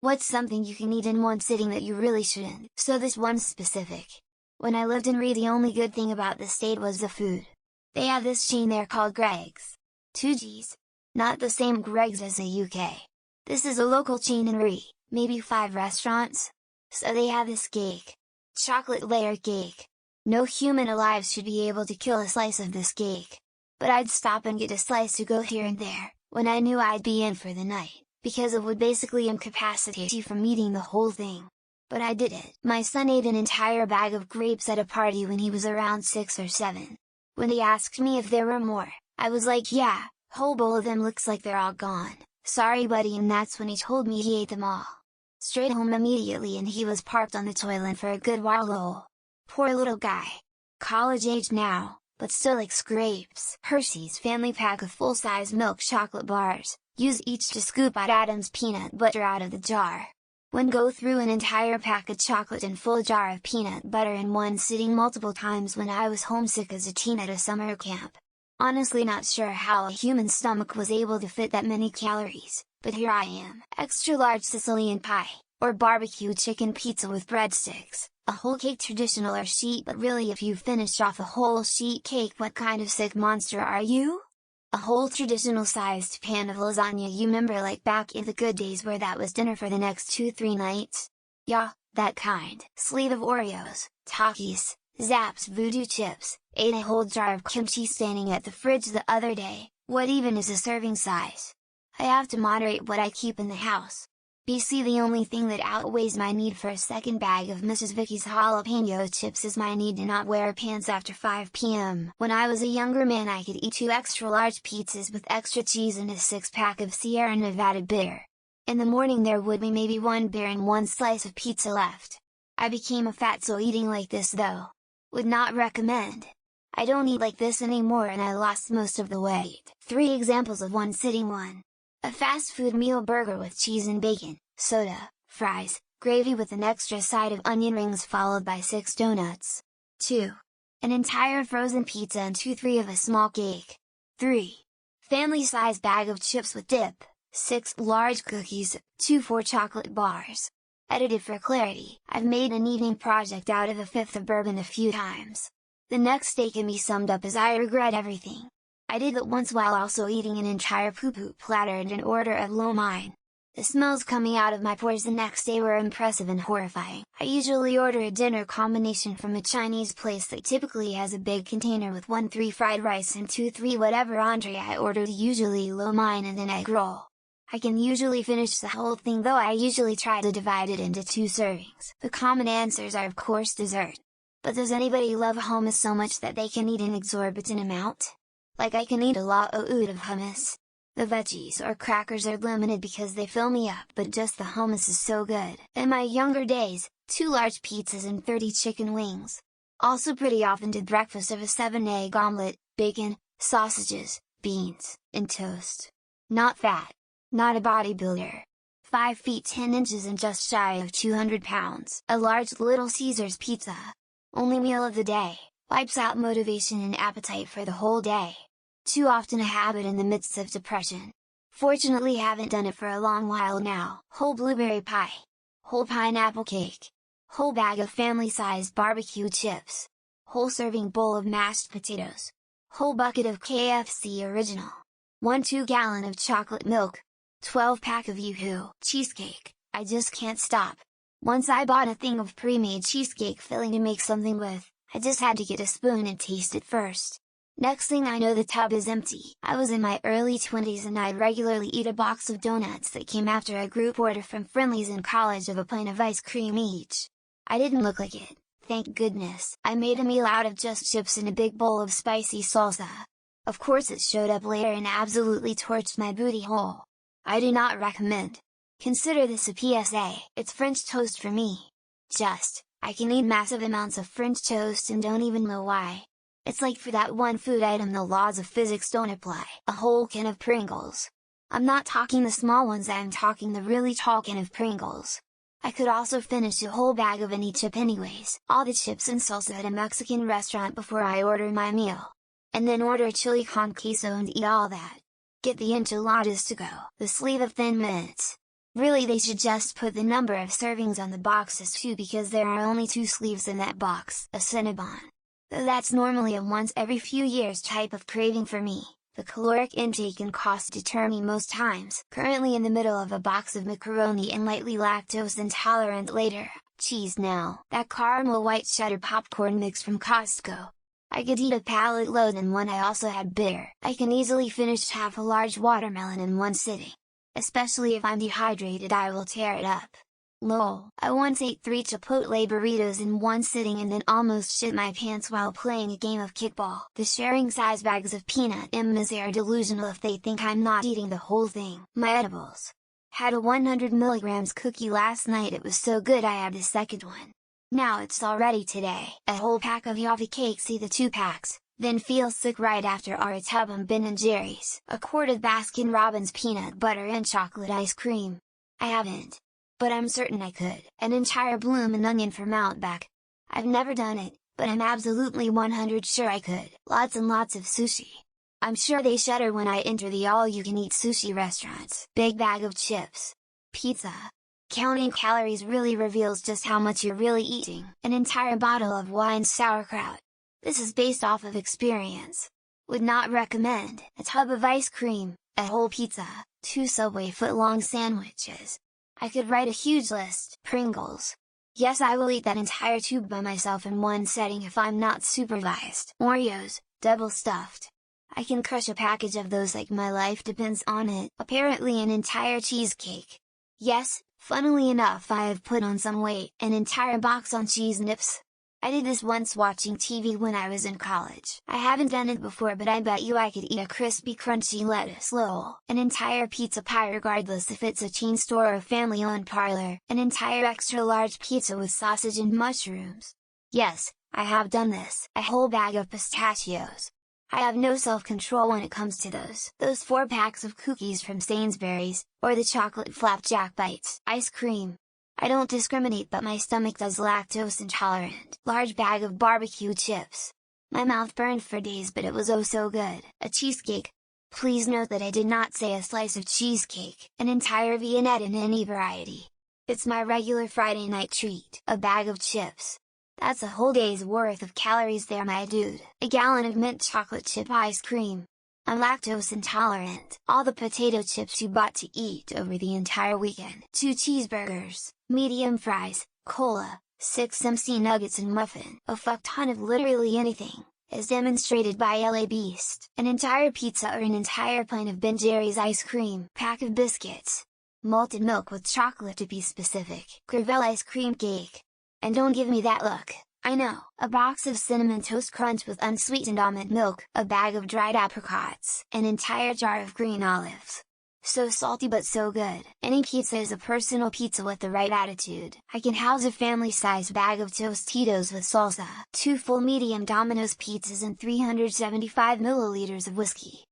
What's something you can eat in one sitting that you really shouldn't? So this one's specific. When I lived in Ree, the only good thing about the state was the food. They have this chain there called Greggs. 2Gs. Not the same Greggs as the UK. This is a local chain in Ree, maybe 5 restaurants. So they have this cake. Chocolate layer cake. No human alive should be able to kill a slice of this cake. But I'd stop and get a slice to go here and there, when I knew I'd be in for the night, because it would basically incapacitate you from eating the whole thing. But I did it. My son ate an entire bag of grapes at a party when he was around 6 or 7. When he asked me if there were more, I was like, yeah, whole bowl of them, looks like they're all gone. Sorry buddy, and that's when he told me he ate them all. Straight home immediately, and he was parked on the toilet for a good while. Lol. Poor little guy. College age now, but still likes grapes. Hershey's family pack of full-size milk chocolate bars, use each to scoop out Adam's peanut butter out of the jar. When go through an entire pack of chocolate and full jar of peanut butter in one sitting multiple times when I was homesick as a teen at a summer camp. Honestly not sure how a human stomach was able to fit that many calories, but here I am. Extra large Sicilian pie, or barbecue chicken pizza with breadsticks, a whole cake, traditional or sheet. But really, if you finish off a whole sheet cake, what kind of sick monster are you? A whole traditional sized pan of lasagna, you remember, like back in the good days where that was dinner for the next 2-3 nights? Yeah, that kind. Sleeve of Oreos, Takis, Zapp's voodoo chips, ate a whole jar of kimchi standing at the fridge the other day. What even is a serving size? I have to moderate what I keep in the house. BC, the only thing that outweighs my need for a second bag of Mrs. Vicky's jalapeno chips is my need to not wear pants after 5 p.m. When I was a younger man, I could eat 2 extra large pizzas with extra cheese and a 6-pack of Sierra Nevada beer. In the morning there would be maybe 1 beer and 1 slice of pizza left. I became a fatso eating like this though. Would not recommend. I don't eat like this anymore, and I lost most of the weight. 3 examples of one sitting. 1. A fast food meal burger with cheese and bacon, soda, fries, gravy with an extra side of onion rings followed by 6 donuts. 2. An entire frozen pizza and 2-3 of a small cake. 3. Family size bag of chips with dip, 6 large cookies, 2 chocolate bars. Edited for clarity. I've made an evening project out of a 5th of bourbon a few times. The next day can be summed up as I regret everything. I did it once while also eating an entire poo-poo platter and an order of lo mein. The smells coming out of my pores the next day were impressive and horrifying. I usually order a dinner combination from a Chinese place that typically has a big container with 1-3 fried rice and 2-3 whatever entree I ordered, usually lo mein and an egg roll. I can usually finish the whole thing, though I usually try to divide it into 2 servings. The common answers are of course dessert. But does anybody love hummus so much that they can eat an exorbitant amount? Like I can eat a lot of hummus. The veggies or crackers are limited because they fill me up, but just the hummus is so good. In my younger days, 2 large pizzas and 30 chicken wings. Also pretty often did breakfast of a 7-egg omelet, bacon, sausages, beans, and toast. Not fat. Not a bodybuilder. 5 feet 10 inches and just shy of 200 pounds. A large Little Caesars pizza. Only meal of the day, wipes out motivation and appetite for the whole day. Too often a habit in the midst of depression. Fortunately haven't done it for a long while now. Whole blueberry pie. Whole pineapple cake. Whole bag of family-sized barbecue chips. Whole serving bowl of mashed potatoes. Whole bucket of KFC original. 1 2-gallon of chocolate milk. 12-pack of Yoo-hoo cheesecake. I just can't stop. Once I bought a thing of pre-made cheesecake filling to make something with. I just had to get a spoon and taste it first. Next thing I know, the tub is empty. I was in my early 20s and I'd regularly eat a box of donuts that came after a group order from Friendly's in college of a pint of ice cream each. I didn't look like it, thank goodness. I made a meal out of just chips and a big bowl of spicy salsa. Of course it showed up later and absolutely torched my booty hole. I do not recommend. Consider this a PSA, it's French toast for me. I can eat massive amounts of French toast and don't even know why. It's like for that one food item the laws of physics don't apply. A whole can of Pringles. I'm not talking the small ones, I'm talking the really tall can of Pringles. I could also finish a whole bag of any chip anyways. All the chips and salsa at a Mexican restaurant before I order my meal. And then order chili con queso and eat all that. Get the enchiladas to go. The sleeve of Thin Mints. Really, they should just put the number of servings on the box as 2 because there are only 2 sleeves in that box, a Cinnabon. Though that's normally a once every few years type of craving for me, the caloric intake and cost deter me most times. Currently in the middle of a box of macaroni and lightly lactose intolerant later, cheese now. That caramel white cheddar popcorn mix from Costco. I could eat a pallet load in one. I also had bitter. I can easily finish half a large watermelon in one sitting. Especially if I'm dehydrated, I will tear it up. Lol, I once ate 3 Chipotle burritos in one sitting and then almost shit my pants while playing a game of kickball. The sharing size bags of peanut M&Ms are delusional if they think I'm not eating the whole thing. My edibles. Had a 100 mg cookie last night. It was so good I had the second one. Now it's already today. A whole pack of Java cakes, either 2 packs, then feel sick right after, or a tub of Ben & Jerry's. A quart of Baskin Robbins peanut butter and chocolate ice cream. I haven't. But I'm certain I could. An entire bloomin' onion from Outback. I've never done it, but I'm absolutely 100 sure I could. Lots and lots of sushi. I'm sure they shudder when I enter the all-you-can-eat sushi restaurants. Big bag of chips. Pizza. Counting calories really reveals just how much you're really eating. An entire bottle of wine sauerkraut. This is based off of experience. Would not recommend. A tub of ice cream, a whole pizza, 2 Subway foot-long sandwiches. I could write a huge list. Pringles. Yes, I will eat that entire tube by myself in one setting if I'm not supervised. Oreos, double stuffed. I can crush a package of those like my life depends on it. Apparently an entire cheesecake. Yes, funnily enough I have put on some weight. An entire box on cheese nips. I did this once watching TV when I was in college. I haven't done it before, but I bet you I could eat a crispy crunchy lettuce. Lol. An entire pizza pie regardless if it's a chain store or family-owned parlor. An entire extra large pizza with sausage and mushrooms. Yes, I have done this. A whole bag of pistachios. I have no self-control when it comes to those. Those 4 packs of cookies from Sainsbury's, or the chocolate flapjack bites. Ice cream. I don't discriminate, but my stomach does. Lactose intolerant. Large bag of barbecue chips. My mouth burned for days, but it was oh so good. A cheesecake. Please note that I did not say a slice of cheesecake. An entire Viennette in any variety. It's my regular Friday night treat. A bag of chips. That's a whole day's worth of calories there, my dude. A gallon of mint chocolate chip ice cream. I'm lactose intolerant. All the potato chips you bought to eat over the entire weekend. 2 cheeseburgers, medium fries, cola, 6 MC nuggets and muffin. A fuck ton of literally anything, as demonstrated by LA Beast. An entire pizza or an entire pint of Ben Jerry's ice cream. Pack of biscuits. Malted milk with chocolate to be specific. Gravel ice cream cake. And don't give me that look. I know. A box of Cinnamon Toast Crunch with unsweetened almond milk. A bag of dried apricots. An entire jar of green olives. So salty but so good. Any pizza is a personal pizza with the right attitude. I can house a family-sized bag of Tostitos with salsa. 2 full medium Domino's pizzas and 375 milliliters of whiskey.